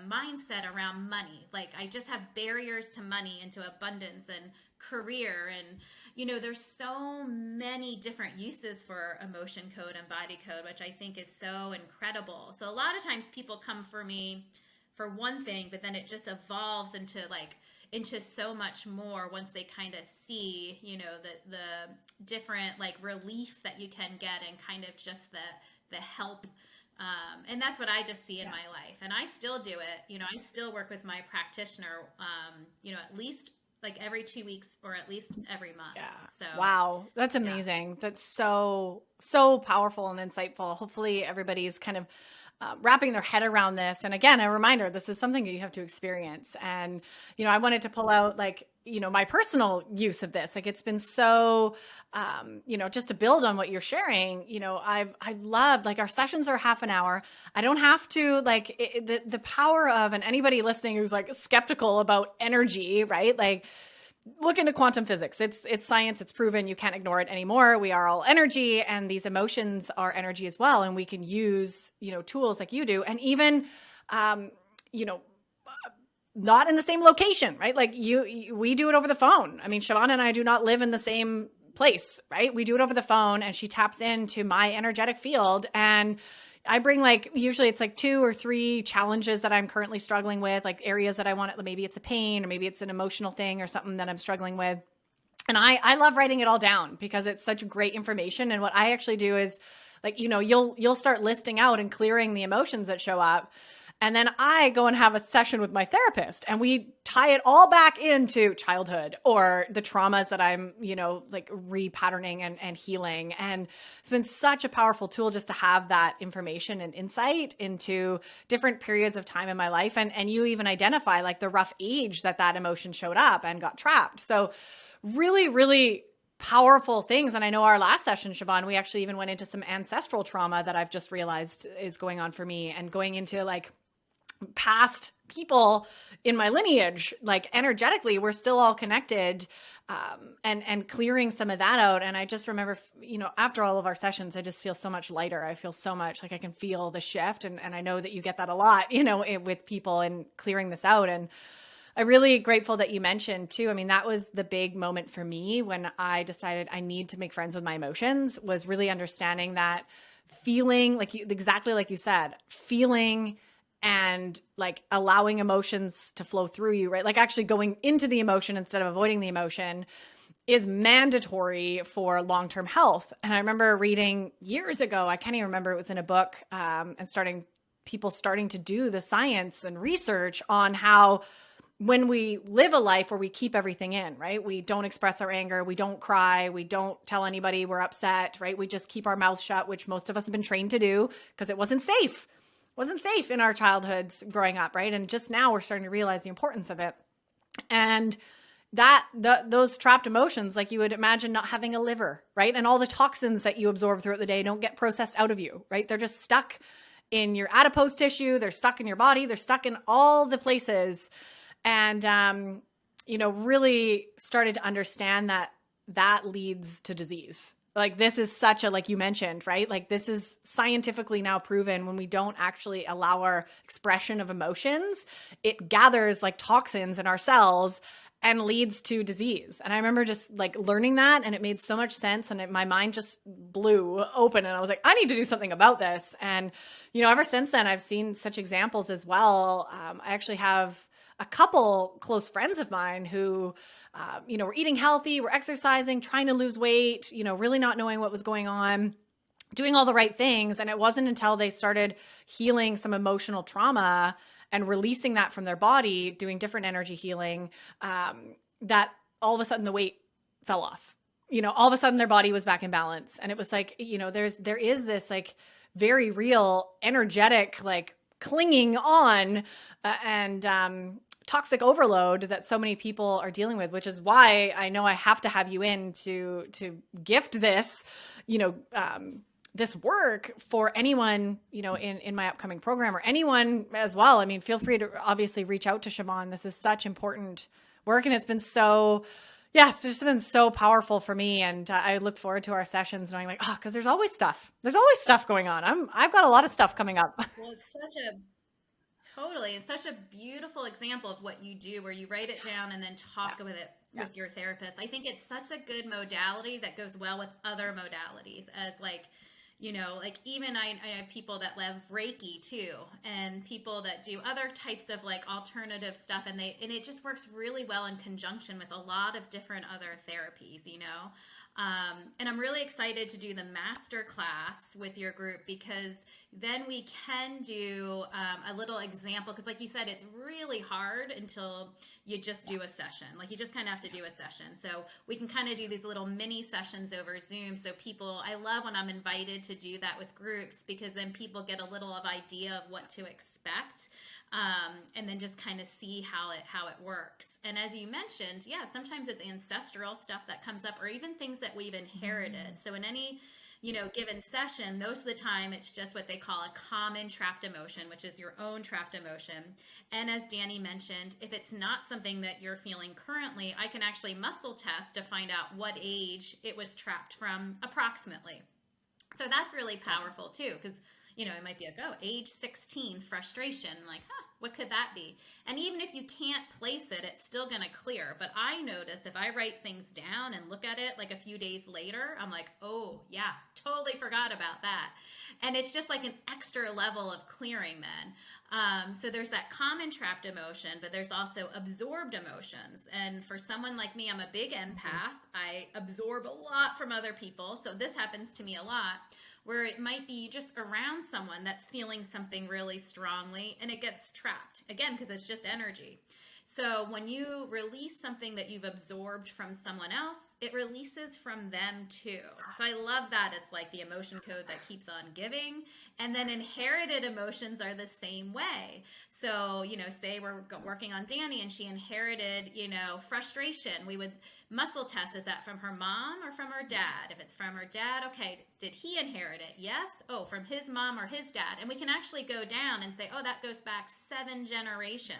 mindset around money. Like I just have barriers to money and to abundance and career. And, there's so many different uses for emotion code and body code, which I think is so incredible. So a lot of times people come for me for one thing, but then it just evolves into so much more once they kind of see, the different like relief that you can get and kind of just the help. And that's what I just see in my life. And I still do it. I still work with my practitioner, at least like every 2 weeks or at least every month. Yeah. So wow. That's amazing. That's so powerful and insightful. Hopefully everybody's kind of wrapping their head around this. And again, a reminder, this is something that you have to experience. And, I wanted to pull out like, my personal use of this. Like it's been so, just to build on what you're sharing, I loved like our sessions are half an hour. I don't have to like the power of, and anybody listening who's like skeptical about energy, right? Like look into quantum physics. It's science. It's proven. You can't ignore it anymore. We are all energy, and these emotions are energy as well. And we can use, tools like you do. And even, not in the same location, right? Like we do it over the phone. I mean, Siobhan and I do not live in the same place, right? We do it over the phone, and she taps into my energetic field, and I bring like, usually it's like 2 or 3 challenges that I'm currently struggling with, like areas that I want, maybe it's a pain, or maybe it's an emotional thing or something that I'm struggling with. And I love writing it all down because it's such great information. And what I actually do is like, you'll start listing out and clearing the emotions that show up. And then I go and have a session with my therapist, and we tie it all back into childhood or the traumas that I'm, like repatterning and healing. And it's been such a powerful tool just to have that information and insight into different periods of time in my life. And you even identify like the rough age that emotion showed up and got trapped. So really, really powerful things. And I know our last session, Siobhan, we actually even went into some ancestral trauma that I've just realized is going on for me, and going into like past people in my lineage, like energetically, we're still all connected, and clearing some of that out. And I just remember, after all of our sessions, I just feel so much lighter. I feel so much like I can feel the shift. And I know that you get that a lot, with people and clearing this out. And I'm really grateful that you mentioned too. I mean, that was the big moment for me when I decided I need to make friends with my emotions, was really understanding that feeling exactly like you said, feeling and like allowing emotions to flow through you, right? Like actually going into the emotion instead of avoiding the emotion is mandatory for long-term health. And I remember reading years ago, I can't even remember, it was in a book, and people starting to do the science and research on how when we live a life where we keep everything in, right? We don't express our anger. We don't cry. We don't tell anybody we're upset, right? We just keep our mouth shut, which most of us have been trained to do because it wasn't safe. Wasn't safe in our childhoods growing up, right? And just now we're starting to realize the importance of it. And those trapped emotions, like you would imagine not having a liver, right? And all the toxins that you absorb throughout the day don't get processed out of you, right? They're just stuck in your adipose tissue. They're stuck in your body. They're stuck in all the places. And, really started to understand that leads to disease. Like this is such a, like you mentioned, right? Like this is scientifically now proven when we don't actually allow our expression of emotions, it gathers like toxins in our cells and leads to disease. And I remember just like learning that, and it made so much sense. And my mind just blew open, and I was like, I need to do something about this. And, ever since then, I've seen such examples as well. I actually have a couple close friends of mine who, were eating healthy, were exercising, trying to lose weight, really not knowing what was going on, doing all the right things. And it wasn't until they started healing some emotional trauma and releasing that from their body, doing different energy healing, that all of a sudden the weight fell off. All of a sudden their body was back in balance. And it was like, there is this like very real energetic, like clinging on, and toxic overload that so many people are dealing with, which is why I know I have to have you in to gift this, this work for anyone, in my upcoming program, or anyone as well. I mean, feel free to obviously reach out to Siobhan. This is such important work, and it's just been so powerful for me. And I look forward to our sessions knowing like, because there's always stuff going on. I've got a lot of stuff coming up. Well, it's such a beautiful example of what you do, where you write it down and then talk with it with your therapist. I think it's such a good modality that goes well with other modalities, as like, even I have people that love Reiki too, and people that do other types of like alternative stuff, and it just works really well in conjunction with a lot of different other therapies, and I'm really excited to do the master class with your group, because then we can do a little example, because like you said, it's really hard until you just do a session. Like you just kind of have to do a session. So we can kind of do these little mini sessions over Zoom. So I love when I'm invited to do that with groups, because then people get a little of idea of what to expect. And then just kind of see how it works. And as you mentioned, sometimes it's ancestral stuff that comes up, or even things that we've inherited. So in any given session, most of the time it's just what they call a common trapped emotion, which is your own trapped emotion. And as Danny mentioned, if it's not something that you're feeling currently, I can actually muscle test to find out what age it was trapped from approximately. So that's really powerful too, because it might be like, age 16, frustration. Like, what could that be? And even if you can't place it, it's still going to clear. But I notice if I write things down and look at it like a few days later, I'm like, oh, yeah, totally forgot about that. And it's just like an extra level of clearing then. So there's that common trapped emotion, but there's also absorbed emotions. And for someone like me, I'm a big empath. I absorb a lot from other people. So this happens to me a lot, where it might be just around someone that's feeling something really strongly and it gets trapped, again, because it's just energy. So when you release something that you've absorbed from someone else, it releases from them too. So I love that. It's like the emotion code that keeps on giving. And then inherited emotions are the same way. So, say we're working on Danny and she inherited, frustration. We would muscle test, is that from her mom or from her dad? If it's from her dad, okay, did he inherit it? Yes. Oh, from his mom or his dad. And we can actually go down and say, oh, that goes back 7 generations.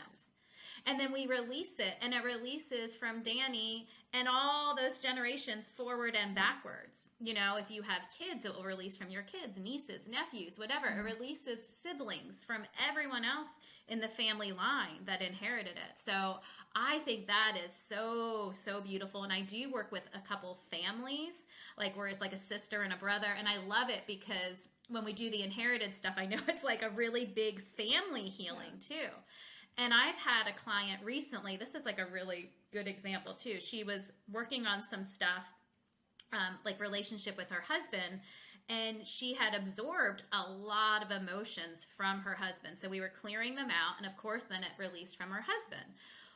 And then we release it, and it releases from Danny and all those generations forward and backwards. If you have kids, it will release from your kids, nieces, nephews, whatever. It releases siblings from everyone else in the family line that inherited it. So I think that is so, so beautiful. And I do work with a couple families, like where it's like a sister and a brother. And I love it because when we do the inherited stuff, I know it's like a really big family healing too. And I've had a client recently, this is like a really good example too. She was working on some stuff, like relationship with her husband, and she had absorbed a lot of emotions from her husband. So we were clearing them out, and of course then it released from her husband.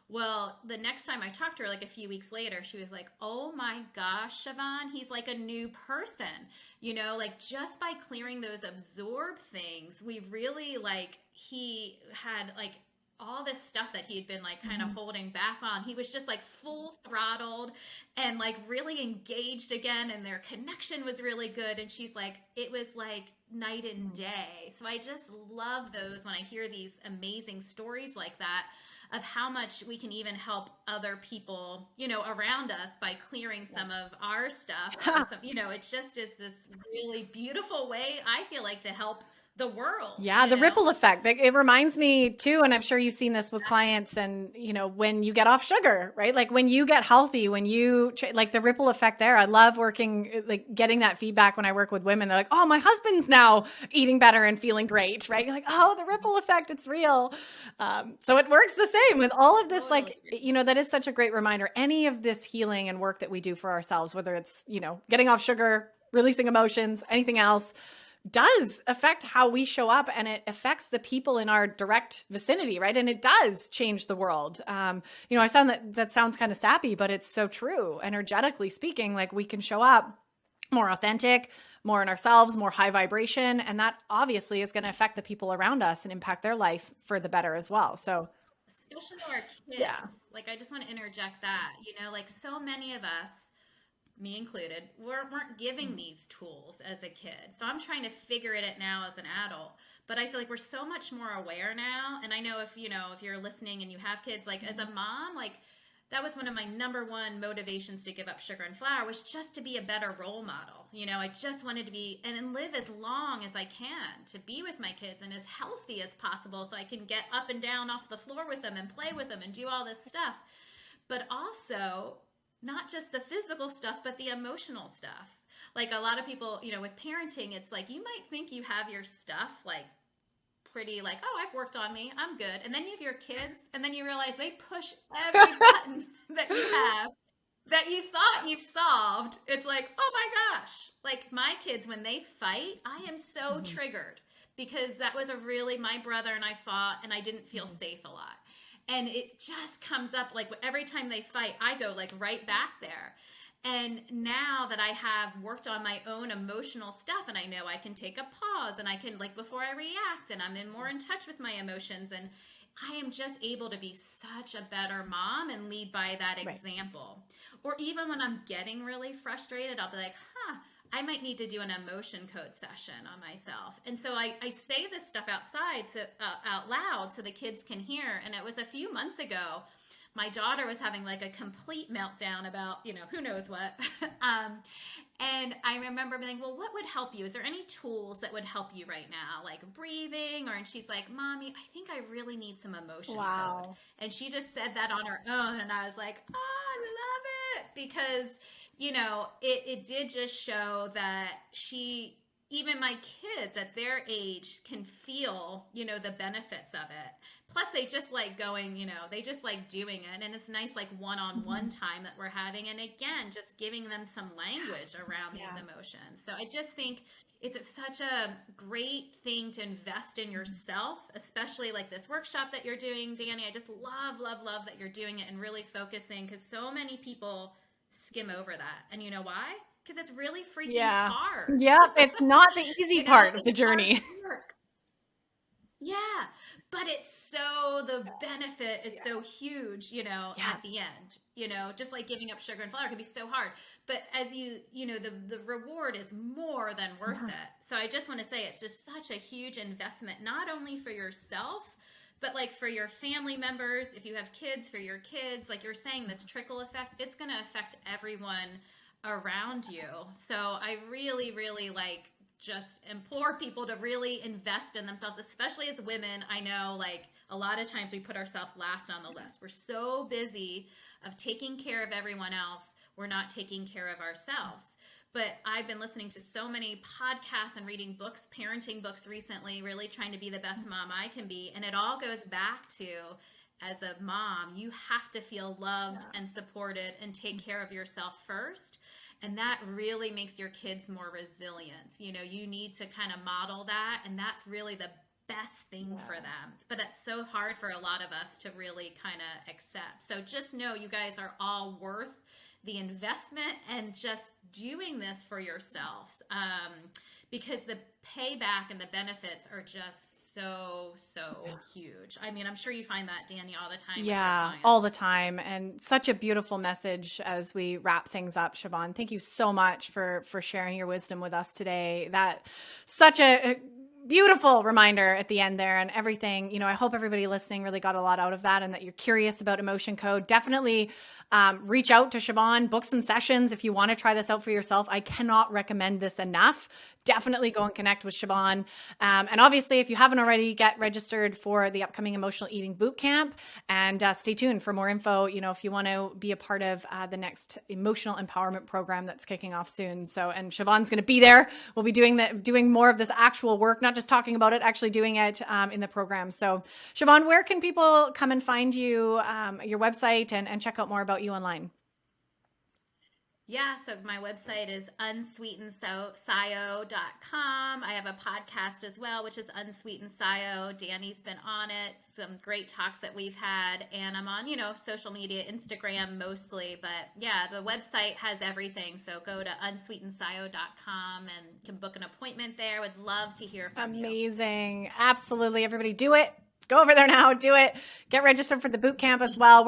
Well, the next time I talked to her, like a few weeks later, she was like, oh my gosh, Siobhan, he's like a new person. Like just by clearing those absorbed things, we really he had all this stuff that he'd been kind of holding back on. He was just full throttled and really engaged again, and their connection was really good. And she's like, it was like night and day. So I just love those when I hear these amazing stories like that of how much we can even help other people, around us by clearing some of our stuff. It just is this really beautiful way, I feel like, to help the world. Yeah, the ripple effect. It reminds me too, and I'm sure you've seen this with clients, and when you get off sugar, right? Like when you get healthy, when you the ripple effect there. I love working, getting that feedback when I work with women. They're like, oh, my husband's now eating better and feeling great, right? You're like, oh, the ripple effect, it's real. So it works the same with all of this, Totally. that is such a great reminder. Any of this healing and work that we do for ourselves, whether it's, getting off sugar, releasing emotions, anything else, does affect how we show up, and it affects the people in our direct vicinity, right? And it does change the world. I sound that sounds kind of sappy, but it's so true. Energetically speaking, we can show up more authentic, more in ourselves, more high vibration, and that obviously is going to affect the people around us and impact their life for the better as well. So, Especially our kids. yeah. I just want to interject that, so many of us, me included, weren't giving these tools as a kid. So I'm trying to figure it out now as an adult. But I feel like we're so much more aware now. And I know if you're listening and you have kids, as a mom, that was one of my number one motivations to give up sugar and flour, was just to be a better role model. I just wanted to be and live as long as I can to be with my kids and as healthy as possible, so I can get up and down off the floor with them and play with them and do all this stuff. But also, not just the physical stuff, but the emotional stuff. A lot of people, with parenting, it's you might think you have your stuff pretty oh, I've worked on me, I'm good. And then you have your kids, and then you realize they push every button that you have that you thought you've solved. It's oh my gosh. My kids, when they fight, I am so triggered, because that was my brother and I fought, and I didn't feel safe a lot. And it just comes up every time they fight, I go right back there. And now that I have worked on my own emotional stuff, and I know I can take a pause, and I can before I react, and I'm more in touch with my emotions, and I am just able to be such a better mom and lead by that example. Right. Or even when I'm getting really frustrated, I'll be like, I might need to do an emotion code session on myself. And so I say this stuff out loud so the kids can hear. And it was a few months ago, my daughter was having a complete meltdown about, who knows what. And I remember being well, what would help you? Is there any tools that would help you right now? Breathing? And she's like, Mommy, I think I really need some emotion code. And she just said that on her own. And I was like, oh, I love it. Because it did just show that she, even my kids at their age can feel, the benefits of it. Plus they just like going, they just like doing it. And it's nice, like one-on-one time that we're having. And again, just giving them some language around these emotions. So I just think it's such a great thing to invest in yourself, especially like this workshop that you're doing, Danny. I just love, love, love that you're doing it and really focusing, because so many people skim over that. And you know why? Because it's really freaking hard. Yeah, it's not the easy part of the journey. Yeah, but it's the benefit is so huge, at the end, just like giving up sugar and flour can be so hard. But as the reward is more than worth it. So I just want to say it's just such a huge investment, not only for yourself, but like for your family members. If you have kids, for your kids, like you're saying, this trickle effect, it's going to affect everyone around you. So I really, really just implore people to really invest in themselves, especially as women. I know like a lot of times we put ourselves last on the list. We're so busy of taking care of everyone else, we're not taking care of ourselves. But I've been listening to so many podcasts and reading books, parenting books recently, really trying to be the best mom I can be. And it all goes back to, as a mom, you have to feel loved and supported and take care of yourself first. And that really makes your kids more resilient. You need to kind of model that. And that's really the best thing for them. But it's so hard for a lot of us to really kind of accept. So just know you guys are all worth the investment and just doing this for yourselves. Because the payback and the benefits are just so huge. I mean, I'm sure you find that, Danny, all the time. Yeah, all the time. And such a beautiful message as we wrap things up, Siobhan. Thank you so much for sharing your wisdom with us today. That such a beautiful reminder at the end there, and everything, I hope everybody listening really got a lot out of that, and that you're curious about Emotion Code. Definitely reach out to Siobhan, book some sessions if you want to try this out for yourself. I cannot recommend this enough. Definitely go and connect with Siobhan. And obviously, if you haven't already, get registered for the upcoming Emotional Eating Bootcamp, and stay tuned for more info, if you want to be a part of the next emotional empowerment program that's kicking off soon. So, and Siobhan's going to be there. We'll be doing more of this actual work, not just talking about it, actually doing it in the program. So Siobhan, where can people come and find you, your website, and check out more about you online? Yeah, so my website is unsweetenedsio.com. I have a podcast as well, which is Unsweetened Sio. Danny's been on it. Some great talks that we've had. And I'm on, social media, Instagram mostly. But yeah, the website has everything. So go to unsweetenedsio.com and can book an appointment there. Would love to hear from you. Amazing. Absolutely. Everybody do it. Go over there now, do it. Get registered for the boot camp as well.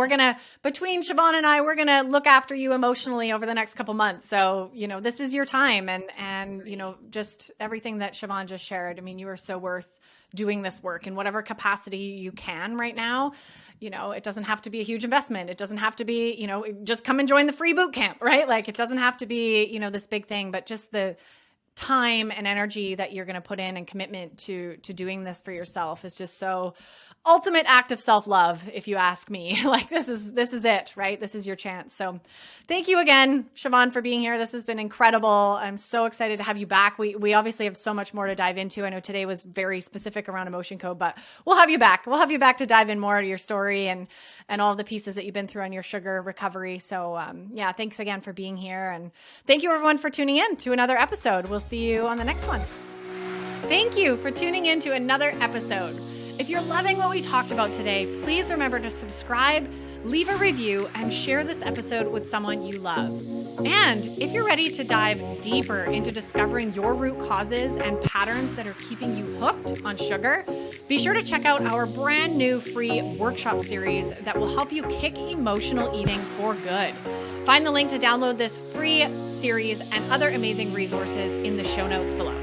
Between Siobhan and I, we're going to look after you emotionally over the next couple months. So, this is your time, and just everything that Siobhan just shared. I mean, you are so worth doing this work in whatever capacity you can right now. It doesn't have to be a huge investment. It doesn't have to be, just come and join the free boot camp, right? Like, it doesn't have to be, this big thing, but just the time and energy that you're going to put in and commitment to doing this for yourself is just so ultimate act of self-love, if you ask me. Like, this is it, right? This is your chance. So thank you again, Siobhan, for being here. This has been incredible. I'm so excited to have you back. We obviously have so much more to dive into. I know today was very specific around Emotion Code, but we'll have you back. We'll have you back to dive in more to your story and all the pieces that you've been through on your sugar recovery. So yeah, thanks again for being here. And thank you everyone for tuning in to another episode. We'll see you on the next one. Thank you for tuning in to another episode. If you're loving what we talked about today, please remember to subscribe, leave a review, and share this episode with someone you love. And if you're ready to dive deeper into discovering your root causes and patterns that are keeping you hooked on sugar, be sure to check out our brand new free workshop series that will help you kick emotional eating for good. Find the link to download this free series and other amazing resources in the show notes below.